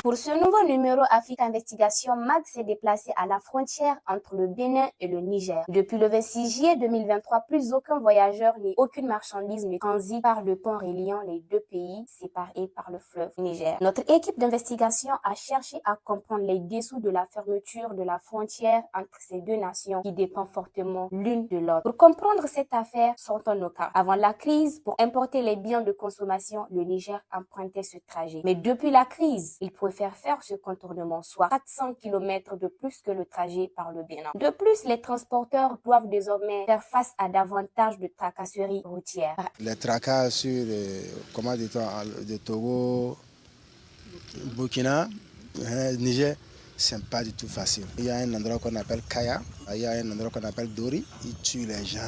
Pour ce nouveau numéro Afrique Investigation, MAG s'est déplacé à la frontière entre le Bénin et le Niger. Depuis le 26 juillet 2023, plus aucun voyageur ni aucune marchandise ne transite par le pont reliant les deux pays séparés par le fleuve Niger. Notre équipe d'investigation a cherché à comprendre les dessous de la fermeture de la frontière entre ces deux nations qui dépendent fortement l'une de l'autre. Pour comprendre cette affaire, sortons nos cas. Avant la crise, pour importer les biens de consommation, le Niger empruntait ce trajet. Mais depuis la crise, il préfère faire ce contournement, soit 400 km de plus que le trajet par le Bénin. De plus, les transporteurs doivent désormais faire face à davantage de tracasseries routières. Les tracas sur, comment dit-on, de Togo, Burkina, Niger, c'est pas du tout facile. Il y a un endroit qu'on appelle Kaya, il y a un endroit qu'on appelle Dori, ils tuent les gens.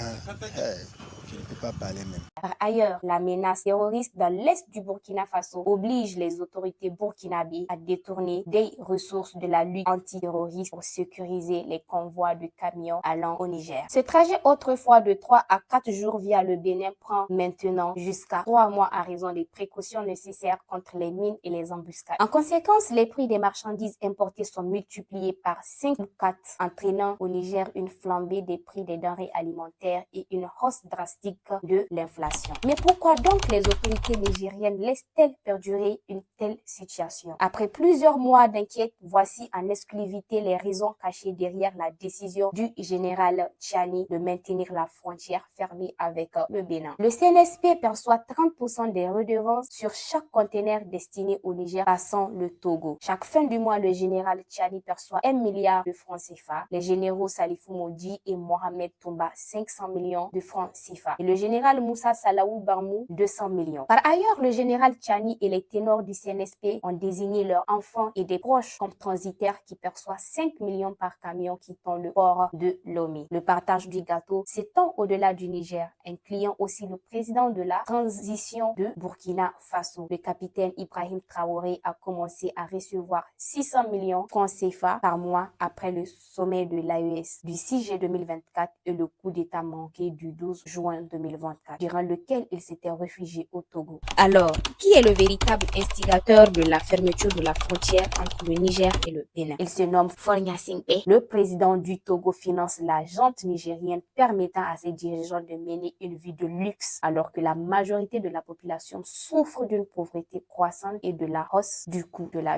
Je ne peux pas parler même. Par ailleurs, la menace terroriste dans l'est du Burkina Faso oblige les autorités burkinabées à détourner des ressources de la lutte antiterroriste pour sécuriser les convois de camions allant au Niger. Ce trajet autrefois de 3 à 4 jours via le Bénin prend maintenant jusqu'à 3 mois à raison des précautions nécessaires contre les mines et les embuscades. En conséquence, les prix des marchandises importées sont multipliés par 5 ou 4, entraînant au Niger une flambée des prix des denrées alimentaires et une hausse drastique de l'inflation. Mais pourquoi donc les autorités nigériennes laissent-elles perdurer une telle situation? Après plusieurs mois d'enquête, voici en exclusivité les raisons cachées derrière la décision du général Tchiani de maintenir la frontière fermée avec le Bénin. Le CNSP perçoit 30% des redevances sur chaque conteneur destiné au Niger passant le Togo. Chaque fin du mois, le général Tchiani perçoit 1 milliard de francs CFA. Les généraux Salifou Modi et Mohamed Toumba 500 millions de francs CFA. Et le général Moussa Salaou Barmou 200 millions. Par ailleurs, le général Tchiani et les ténors du CNSP ont désigné leurs enfants et des proches comme transitaires qui perçoivent 5 millions par camion quittant le port de Lomé. Le partage du gâteau s'étend au-delà du Niger, incluant aussi le président de la transition de Burkina Faso. Le capitaine Ibrahim Traoré a commencé à recevoir 600 millions francs CFA par mois après le sommet de l'AES du 6 juillet 2024 et le coup d'État manqué du 12 juin 2024, durant lequel il s'était réfugié au Togo. Alors, qui est le véritable instigateur de la fermeture de la frontière entre le Niger et le Bénin? Il se nomme Faure Gnassingbé. Le président du Togo finance la junte nigérienne, permettant à ses dirigeants de mener une vie de luxe, alors que la majorité de la population souffre d'une pauvreté croissante et de la hausse du coût de la vie.